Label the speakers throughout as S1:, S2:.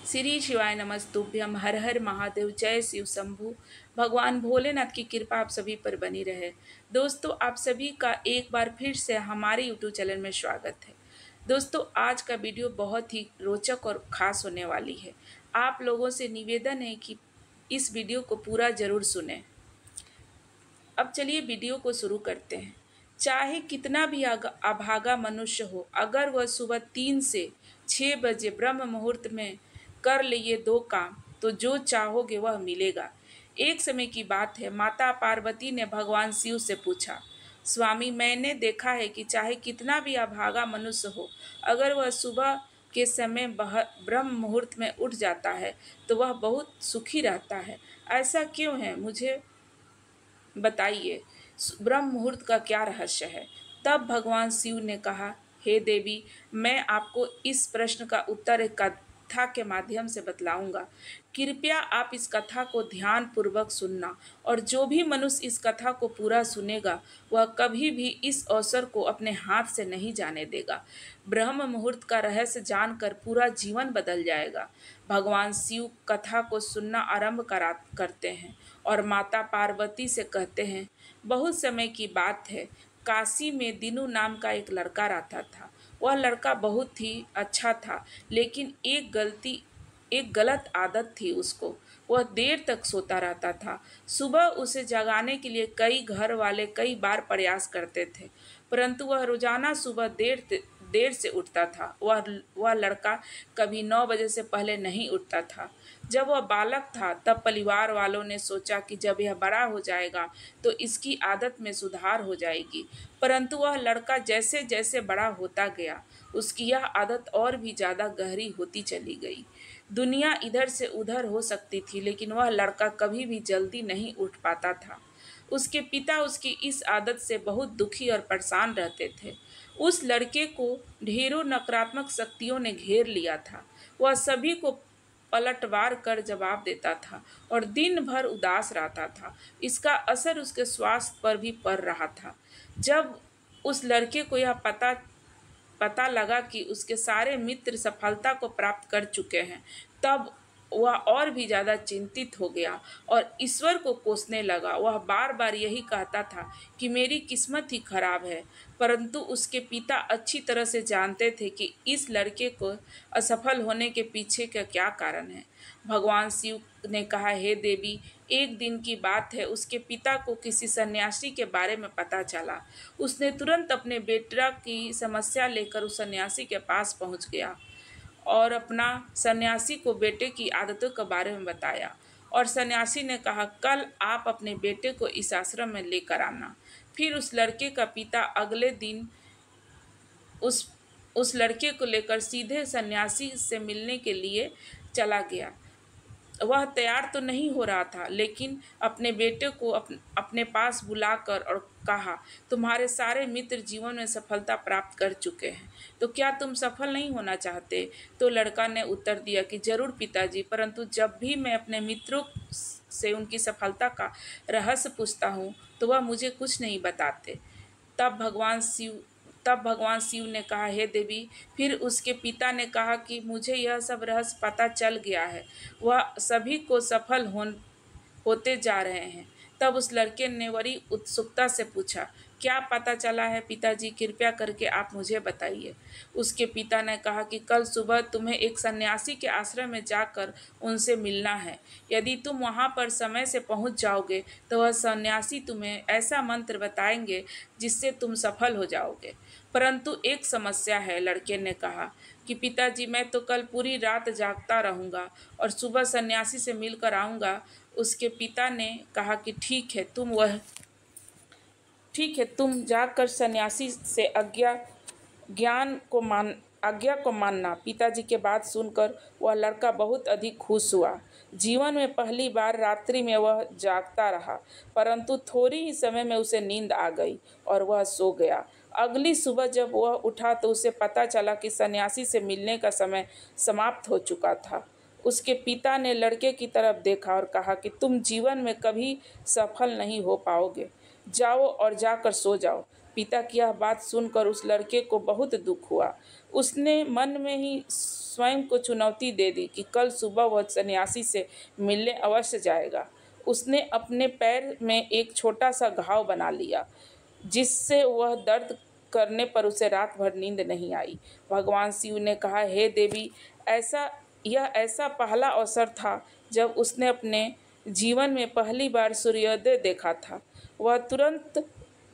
S1: श्री शिवाय नमस्तुभ्यम। हर हर महादेव। जय शिव शंभु। भगवान भोलेनाथ की कृपा आप सभी पर बनी रहे। दोस्तों, आप सभी का एक बार फिर से हमारे यूट्यूब चैनल में स्वागत है। दोस्तों, आज का वीडियो बहुत ही रोचक और खास होने वाली है। आप लोगों से निवेदन है कि इस वीडियो को पूरा जरूर सुनें। अब चलिए वीडियो को शुरू करते हैं। चाहे कितना भी अभागा मनुष्य हो, अगर वह सुबह 3 से 6 बजे ब्रह्म मुहूर्त में कर ले ये दो काम, तो जो चाहोगे वह मिलेगा। एक समय की बात है, माता पार्वती ने भगवान शिव से पूछा, स्वामी, मैंने देखा है कि चाहे कितना भी अभागा मनुष्य हो, अगर वह सुबह के समय ब्रह्म मुहूर्त में उठ जाता है तो वह बहुत सुखी रहता है। ऐसा क्यों है, मुझे बताइए, ब्रह्म मुहूर्त का क्या रहस्य है। तब भगवान शिव ने कहा, हे देवी, मैं आपको इस प्रश्न का उत्तर एक कथा के माध्यम से बतलाऊंगा। कृपया आप इस कथा को ध्यान पूर्वक सुनना, और जो भी मनुष्य इस कथा को पूरा सुनेगा वह कभी भी इस अवसर को अपने हाथ से नहीं जाने देगा। ब्रह्म मुहूर्त का रहस्य जानकर पूरा जीवन बदल जाएगा। भगवान शिव कथा को सुनना आरंभ करते हैं और माता पार्वती से कहते हैं, बहुत समय की बात है, काशी में दीनू नाम का एक लड़का रहता था। वह लड़का बहुत ही अच्छा था, लेकिन एक गलत आदत थी उसको। वह देर तक सोता रहता था। सुबह उसे जगाने के लिए कई घर वाले कई बार प्रयास करते थे, परंतु वह रोजाना सुबह देर से उठता था। वह लड़का कभी 9 बजे से पहले नहीं उठता था। जब वह बालक था तब परिवार वालों ने सोचा कि जब यह बड़ा हो जाएगा तो इसकी आदत में सुधार हो जाएगी, परंतु वह लड़का जैसे जैसे बड़ा होता गया उसकी यह आदत और भी ज़्यादा गहरी होती चली गई। दुनिया इधर से उधर हो सकती थी, लेकिन वह लड़का कभी भी जल्दी नहीं उठ पाता था। उसके पिता उसकी इस आदत से बहुत दुखी और परेशान रहते थे। उस लड़के को ढेरों नकारात्मक शक्तियों ने घेर लिया था। वह सभी को पलटवार कर जवाब देता था और दिन भर उदास रहता था। इसका असर उसके स्वास्थ्य पर भी पड़ रहा था। जब उस लड़के को यह पता लगा कि उसके सारे मित्र सफलता को प्राप्त कर चुके हैं, तब वह और भी ज़्यादा चिंतित हो गया और ईश्वर को कोसने लगा। वह बार बार यही कहता था कि मेरी किस्मत ही खराब है, परंतु उसके पिता अच्छी तरह से जानते थे कि इस लड़के को असफल होने के पीछे का क्या कारण है। भगवान शिव ने कहा, हे देवी, एक दिन की बात है, उसके पिता को किसी सन्यासी के बारे में पता चला। उसने तुरंत अपने बेटा की समस्या लेकर उस सन्यासी के पास पहुंच गया और अपना सन्यासी को बेटे की आदतों के बारे में बताया। और सन्यासी ने कहा, कल आप अपने बेटे को इस आश्रम में लेकर आना। फिर उस लड़के का पिता अगले दिन उस उस लड़के को लेकर सीधे सन्यासी से मिलने के लिए चला गया। वह तैयार तो नहीं हो रहा था, लेकिन अपने बेटे को अपने पास बुलाकर और कहा, तुम्हारे सारे मित्र जीवन में सफलता प्राप्त कर चुके हैं, तो क्या तुम सफल नहीं होना चाहते? तो लड़का ने उत्तर दिया कि जरूर पिताजी, परंतु जब भी मैं अपने मित्रों से उनकी सफलता का रहस्य पूछता हूँ तो वह मुझे कुछ नहीं बताते। तब भगवान शिव तब भगवान शिव ने कहा, हे देवी। फिर उसके पिता ने कहा कि मुझे यह सब रहस्य पता चल गया है, वह सभी को सफल होते जा रहे हैं। तब उस लड़के ने बड़ी उत्सुकता से पूछा, क्या पता चला है पिताजी, कृपया करके आप मुझे बताइए। उसके पिता ने कहा कि कल सुबह तुम्हें एक सन्यासी के आश्रम में जाकर उनसे मिलना है। यदि तुम वहां पर समय से पहुंच जाओगे तो वह सन्यासी तुम्हें ऐसा मंत्र बताएंगे जिससे तुम सफल हो जाओगे। परंतु एक समस्या है, लड़के ने कहा कि पिताजी, मैं तो कल पूरी रात जागता रहूंगा और सुबह सन्यासी से मिलकर आऊँगा। उसके पिता ने कहा कि ठीक है, तुम जाकर सन्यासी से आज्ञा को मानना। पिताजी के बात सुनकर वह लड़का बहुत अधिक खुश हुआ। जीवन में पहली बार रात्रि में वह जागता रहा, परंतु थोड़ी ही समय में उसे नींद आ गई और वह सो गया। अगली सुबह जब वह उठा तो उसे पता चला कि सन्यासी से मिलने का समय समाप्त हो चुका था। उसके पिता ने लड़के की तरफ देखा और कहा कि तुम जीवन में कभी सफल नहीं हो पाओगे, जाओ और जाकर सो जाओ। पिता की यह बात सुनकर उस लड़के को बहुत दुख हुआ। उसने मन में ही स्वयं को चुनौती दे दी कि कल सुबह वह सन्यासी से मिलने अवश्य जाएगा। उसने अपने पैर में एक छोटा सा घाव बना लिया, जिससे वह दर्द करने पर उसे रात भर नींद नहीं आई। भगवान शिव ने कहा, हे देवी, यह ऐसा पहला अवसर था जब उसने अपने जीवन में पहली बार सूर्योदय देखा था। वह तुरंत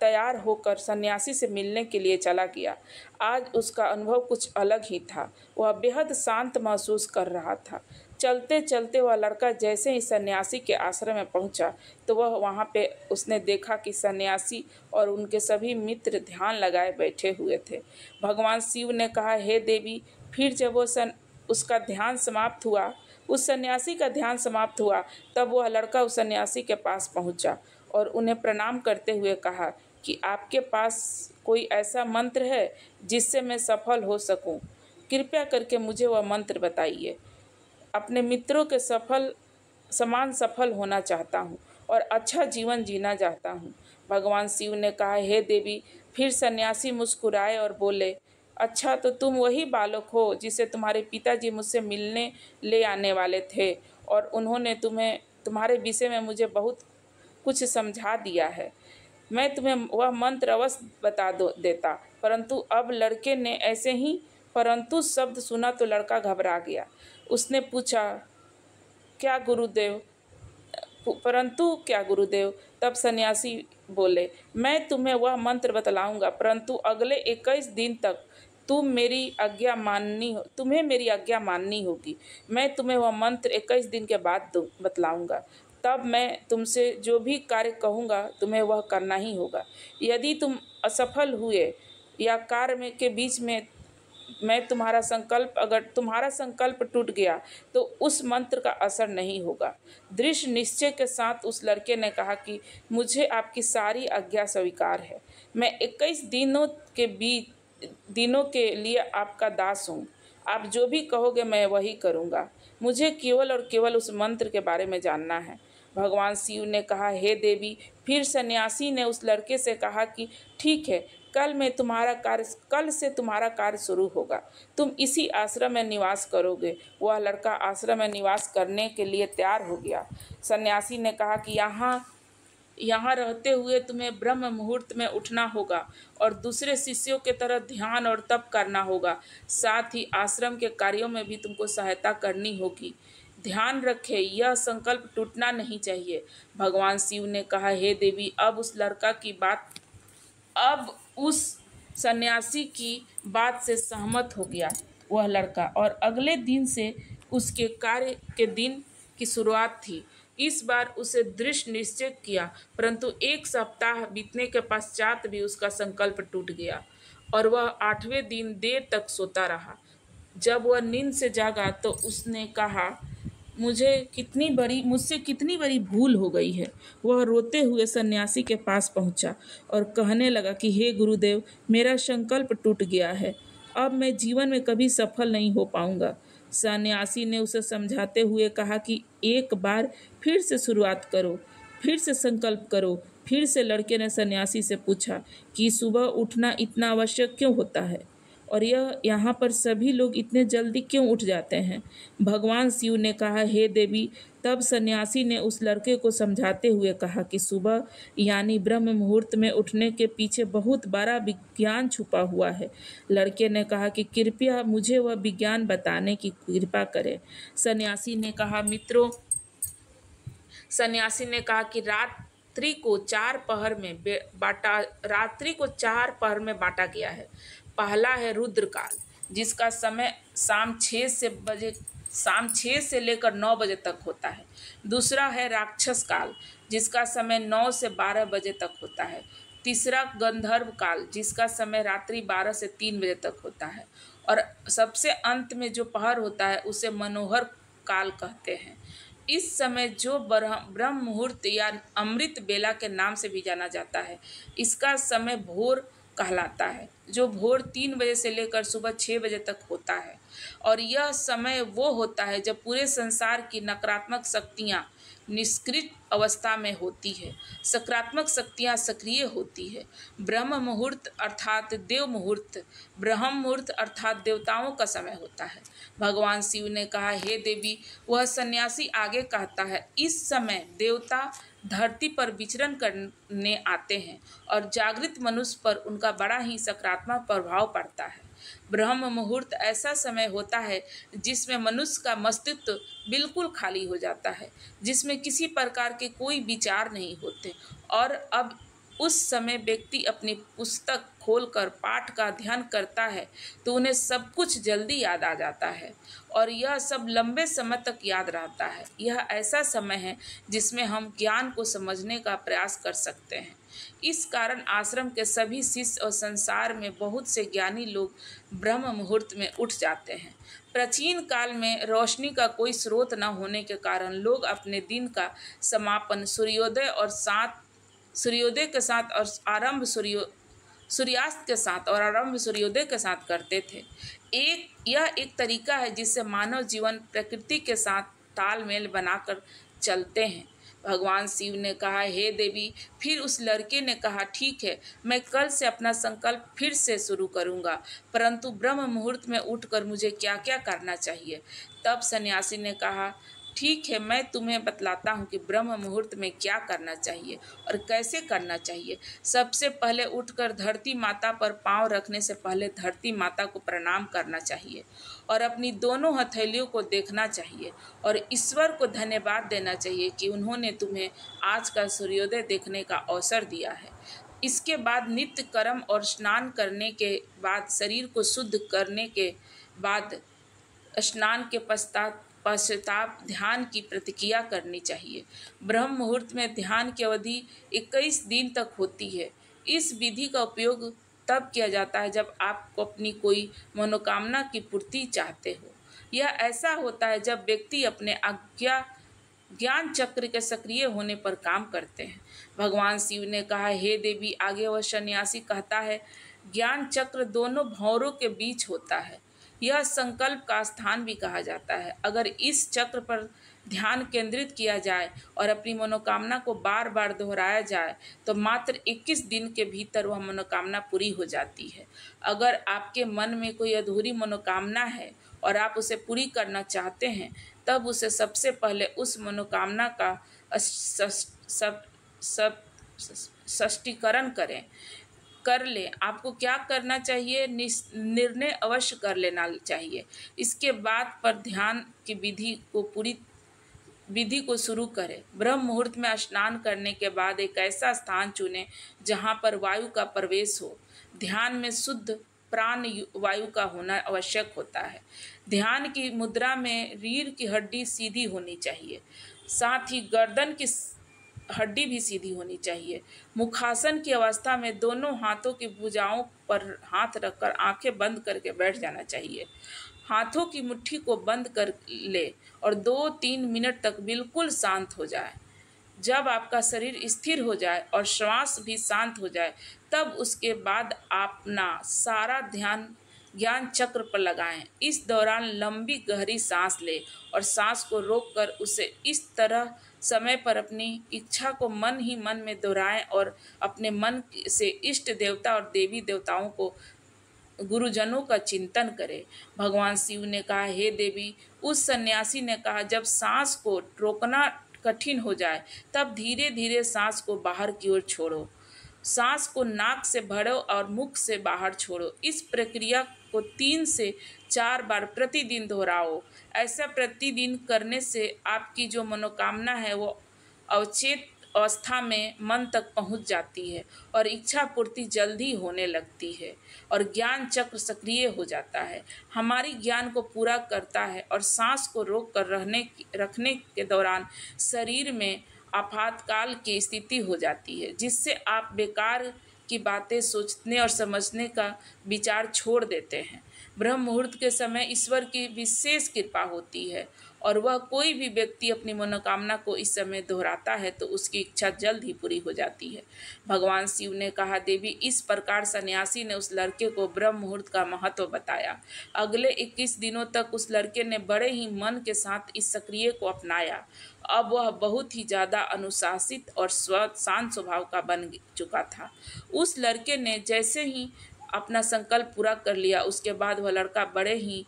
S1: तैयार होकर सन्यासी से मिलने के लिए चला गया। आज उसका अनुभव कुछ अलग ही था। वह बेहद शांत महसूस कर रहा था। चलते चलते वह लड़का जैसे ही सन्यासी के आश्रम में पहुंचा तो वह वहां पे उसने देखा कि सन्यासी और उनके सभी मित्र ध्यान लगाए बैठे हुए थे। भगवान शिव ने कहा, हे देवी, फिर जब उसका ध्यान समाप्त हुआ, उस सन्यासी का ध्यान समाप्त हुआ, तब वह लड़का उस सन्यासी के पास पहुंचा और उन्हें प्रणाम करते हुए कहा कि आपके पास कोई ऐसा मंत्र है जिससे मैं सफल हो सकूं? कृपया करके मुझे वह मंत्र बताइए। अपने मित्रों के समान सफल होना चाहता हूँ और अच्छा जीवन जीना चाहता हूँ। भगवान शिव ने कहा, हे देवी। फिर सन्यासी मुस्कुराए और बोले, अच्छा, तो तुम वही बालक हो जिसे तुम्हारे पिताजी मुझसे मिलने ले आने वाले थे और उन्होंने तुम्हारे विषय में मुझे बहुत कुछ समझा दिया है। मैं तुम्हें वह मंत्र अवश्य देता, परंतु अब लड़के ने ऐसे ही परंतु शब्द सुना तो लड़का घबरा गया। उसने पूछा, क्या गुरुदेव? परंतु क्या गुरुदेव? तब सन्यासी बोले, मैं तुम्हें वह मंत्र बतलाऊंगा, परंतु अगले 21 दिन तक तुम्हें मेरी आज्ञा माननी होगी। मैं तुम्हें वह मंत्र 21 दिन के बाद बतलाऊंगा। तब मैं तुमसे जो भी कार्य कहूँगा तुम्हें वह करना ही होगा। यदि तुम असफल हुए या कार्य के बीच में अगर तुम्हारा संकल्प टूट गया तो उस मंत्र का असर नहीं होगा। दृढ़ निश्चय के साथ उस लड़के ने कहा कि मुझे आपकी सारी आज्ञा स्वीकार है। मैं 21 दिनों के लिए आपका दास हूँ। आप जो भी कहोगे मैं वही करूँगा। मुझे केवल और केवल उस मंत्र के बारे में जानना है। भगवान शिव ने कहा, हे देवी। फिर सन्यासी ने उस लड़के से कहा कि ठीक है, कल से तुम्हारा कार्य शुरू होगा। तुम इसी आश्रम में निवास करोगे। वह लड़का आश्रम में निवास करने के लिए तैयार हो गया। सन्यासी ने कहा कि यहाँ रहते हुए तुम्हें ब्रह्म मुहूर्त में उठना होगा और दूसरे शिष्यों के तरह ध्यान और तप करना होगा। साथ ही आश्रम के कार्यों में भी तुमको सहायता करनी होगी। ध्यान रखें, यह संकल्प टूटना नहीं चाहिए। भगवान शिव ने कहा, हे देवी, अब उस सन्यासी की बात से सहमत हो गया वह लड़का और अगले दिन से उसके कार्य के दिन की शुरुआत थी। इस बार उसे दृढ़ निश्चय किया, परंतु 1 सप्ताह बीतने के पश्चात भी उसका संकल्प टूट गया और वह 8वें दिन देर तक सोता रहा। जब वह नींद से जागा तो उसने कहा, मुझसे कितनी बड़ी भूल हो गई है। वह रोते हुए सन्यासी के पास पहुंचा और कहने लगा कि हे गुरुदेव, मेरा संकल्प टूट गया है। अब मैं जीवन में कभी सफल नहीं हो पाऊंगा। सन्यासी ने उसे समझाते हुए कहा कि एक बार फिर से शुरुआत करो, फिर से संकल्प करो। फिर से लड़के ने सन्यासी से पूछा कि सुबह उठना इतना आवश्यक क्यों होता है और यहाँ पर सभी लोग इतने जल्दी क्यों उठ जाते हैं? भगवान शिव ने कहा, हे देवी। तब सन्यासी ने उस लड़के को समझाते हुए कहा कि सुबह यानी ब्रह्म मुहूर्त में उठने के पीछे बहुत बड़ा विज्ञान छुपा हुआ है। लड़के ने कहा कि कृपया मुझे वह विज्ञान बताने की कृपा करें। सन्यासी ने कहा कि रात्रि को 4 पहर में बांटा गया है। पहला है रुद्र काल, जिसका समय शाम 6 से लेकर 9 बजे तक होता है। दूसरा है राक्षस काल, जिसका समय 9 से 12 बजे तक होता है। तीसरा गंधर्व काल, जिसका समय रात्रि 12 से 3 बजे तक होता है। और सबसे अंत में जो पहर होता है उसे मनोहर काल कहते हैं। इस समय जो ब्रह्म मुहूर्त या अमृत बेला के नाम से भी जाना जाता है, इसका समय भोर कहलाता है, जो भोर 3 बजे से लेकर सुबह 6 बजे तक होता है। और यह समय वो होता है जब पूरे संसार की नकारात्मक शक्तियाँ निष्क्रिय अवस्था में होती है, सकारात्मक शक्तियाँ सक्रिय होती है। ब्रह्म मुहूर्त अर्थात देव मुहूर्त, ब्रह्म मुहूर्त अर्थात देवताओं का समय होता है। भगवान शिव ने कहा, हे देवी, वह सन्यासी आगे कहता है, इस समय देवता धरती पर विचरण करने आते हैं और जागृत मनुष्य पर उनका बड़ा ही सकारात्मक प्रभाव पड़ता है। ब्रह्म मुहूर्त ऐसा समय होता है जिसमें मनुष्य का मस्तिष्क बिल्कुल खाली हो जाता है, जिसमें किसी प्रकार के कोई विचार नहीं होते, और अब उस समय व्यक्ति अपनी पुस्तक खोलकर पाठ का ध्यान करता है तो उन्हें सब कुछ जल्दी याद आ जाता है और यह सब लंबे समय तक याद रहता है। यह ऐसा समय है जिसमें हम ज्ञान को समझने का प्रयास कर सकते हैं। इस कारण आश्रम के सभी शिष्य और संसार में बहुत से ज्ञानी लोग ब्रह्म मुहूर्त में उठ जाते हैं। प्राचीन काल में रोशनी का कोई स्रोत न होने के कारण लोग अपने दिन का समापन सूर्योदय के साथ और सूर्यास्त के साथ और आरंभ सूर्योदय के साथ करते थे। यह एक तरीका है जिससे मानव जीवन प्रकृति के साथ तालमेल बनाकर चलते हैं। भगवान शिव ने कहा, हे देवी। फिर उस लड़के ने कहा, ठीक है, मैं कल से अपना संकल्प फिर से शुरू करूंगा, परंतु ब्रह्म मुहूर्त में उठकर मुझे क्या क्या करना चाहिए। तब सन्यासी ने कहा, ठीक है, मैं तुम्हें बतलाता हूँ कि ब्रह्म मुहूर्त में क्या करना चाहिए और कैसे करना चाहिए। सबसे पहले उठकर धरती माता पर पांव रखने से पहले धरती माता को प्रणाम करना चाहिए और अपनी दोनों हथेलियों को देखना चाहिए और ईश्वर को धन्यवाद देना चाहिए कि उन्होंने तुम्हें आज का सूर्योदय देखने का अवसर दिया है। इसके बाद नित्य कर्म और स्नान करने के बाद शरीर को शुद्ध करने के बाद स्नान के पश्चात ध्यान की प्रतिक्रिया करनी चाहिए। ब्रह्म मुहूर्त में ध्यान की अवधि 21 दिन तक होती है। इस विधि का उपयोग तब किया जाता है जब आप अपनी कोई मनोकामना की पूर्ति चाहते हो। यह ऐसा होता है जब व्यक्ति अपने ज्ञान चक्र के सक्रिय होने पर काम करते हैं। भगवान शिव ने कहा, हे देवी, आगे वह सन्यासी कहता है, ज्ञान चक्र दोनों भंवरों के बीच होता है। यह संकल्प का स्थान भी कहा जाता है। अगर इस चक्र पर ध्यान केंद्रित किया जाए और अपनी मनोकामना को बार बार दोहराया जाए तो मात्र 21 दिन के भीतर वह मनोकामना पूरी हो जाती है। अगर आपके मन में कोई अधूरी मनोकामना है और आप उसे पूरी करना चाहते हैं, तब उसे सबसे पहले उस मनोकामना का स्पष्टीकरण कर ले। आपको क्या करना चाहिए, निर्णय अवश्य कर लेना चाहिए। इसके बाद पर ध्यान की विधि को शुरू करें। ब्रह्म मुहूर्त में स्नान करने के बाद एक ऐसा स्थान चुनें जहां पर वायु का प्रवेश हो। ध्यान में शुद्ध प्राण वायु का होना आवश्यक होता है। ध्यान की मुद्रा में रीढ़ की हड्डी सीधी होनी चाहिए, साथ ही गर्दन की हड्डी भी सीधी होनी चाहिए। मुखासन की अवस्था में दोनों हाथों की भुजाओं पर हाथ रखकर आंखें बंद करके बैठ जाना चाहिए। हाथों की मुट्ठी को बंद कर ले और 2-3 मिनट तक बिल्कुल शांत हो जाए। जब आपका शरीर स्थिर हो जाए और श्वास भी शांत हो जाए, तब उसके बाद अपना सारा ध्यान ज्ञान चक्र पर लगाएं। इस दौरान लंबी गहरी सांस लें और सांस को रोककर उसे इस तरह समय पर अपनी इच्छा को मन ही मन में दोहराएं और अपने मन से इष्ट देवता और देवी देवताओं को, गुरुजनों का चिंतन करें। भगवान शिव ने कहा, हे देवी। उस सन्यासी ने कहा, जब सांस को रोकना कठिन हो जाए तब धीरे धीरे सांस को बाहर की ओर छोड़ो। सांस को नाक से भरो और मुख से बाहर छोड़ो। इस प्रक्रिया को 3 से 4 बार प्रतिदिन दोहराओ। ऐसा प्रतिदिन करने से आपकी जो मनोकामना है वो अवचेत अवस्था में मन तक पहुंच जाती है और इच्छा पूर्ति जल्दी होने लगती है और ज्ञान चक्र सक्रिय हो जाता है, हमारी ज्ञान को पूरा करता है और सांस को रोक कर रखने के दौरान शरीर में आपातकाल की स्थिति हो जाती है, जिससे आप बेकार की बातें सोचने और समझने का विचार छोड़ देते हैं। ब्रह्म मुहूर्त के समय ईश्वर की विशेष कृपा होती है और वह कोई भी व्यक्ति अपनी मनोकामना को इस समय दोहराता है तो उसकी इच्छा जल्द ही पूरी हो जाती है। भगवान शिव ने कहा, देवी, इस प्रकार सन्यासी ने उस लड़के को ब्रह्म मुहूर्त का महत्व बताया। अगले 21 दिनों तक उस लड़के ने बड़े ही मन के साथ इस सक्रिय को अपनाया। अब वह बहुत ही ज़्यादा अनुशासित और शांत स्वभाव का बन चुका था। उस लड़के ने जैसे ही अपना संकल्प पूरा कर लिया, उसके बाद वह लड़का बड़े ही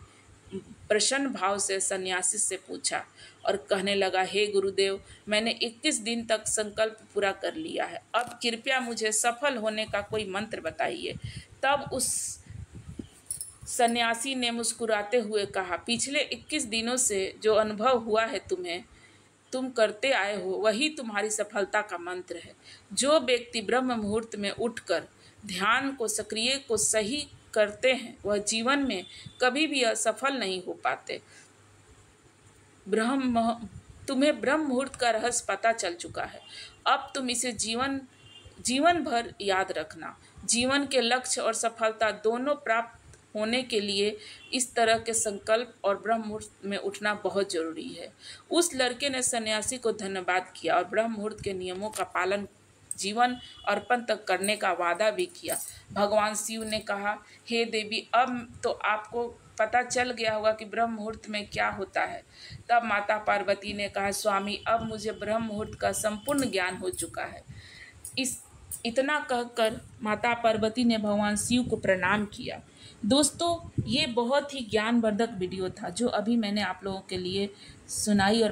S1: प्रसन्न भाव से सन्यासी से पूछा और कहने लगा, हे गुरुदेव, मैंने 21 दिन तक संकल्प पूरा कर लिया है, अब कृपया मुझे सफल होने का कोई मंत्र बताइए। तब उस सन्यासी ने मुस्कुराते हुए कहा, पिछले 21 दिनों से जो अनुभव हुआ है तुम करते आए हो, वही तुम्हारी सफलता का मंत्र है। जो व्यक्ति ब्रह्म मुहूर्त में उठकर ध्यान को सक्रिय को सही करते हैं, वह जीवन में कभी भी असफल नहीं हो पाते। तुम्हें ब्रह्म मुहूर्त का रहस्य पता चल चुका है। अब तुम इसे जीवन भर याद रखना। जीवन के लक्ष्य और सफलता दोनों प्राप्त होने के लिए इस तरह के संकल्प और ब्रह्म मुहूर्त में उठना बहुत जरूरी है। उस लड़के ने सन्यासी को धन्यवाद किया और ब्रह्म मुहूर्त के नियमों का पालन जीवन अर्पण तक करने का वादा भी किया। भगवान शिव ने कहा, हे देवी, अब तो आपको पता चल गया होगा कि ब्रह्म मुहूर्त में क्या होता है। तब माता पार्वती ने कहा, स्वामी, अब मुझे ब्रह्म मुहूर्त का संपूर्ण ज्ञान हो चुका है। इतना कहकर माता पार्वती ने भगवान शिव को प्रणाम किया। दोस्तों, ये बहुत ही ज्ञानवर्धक वीडियो था जो अभी मैंने आप लोगों के लिए सुनाई और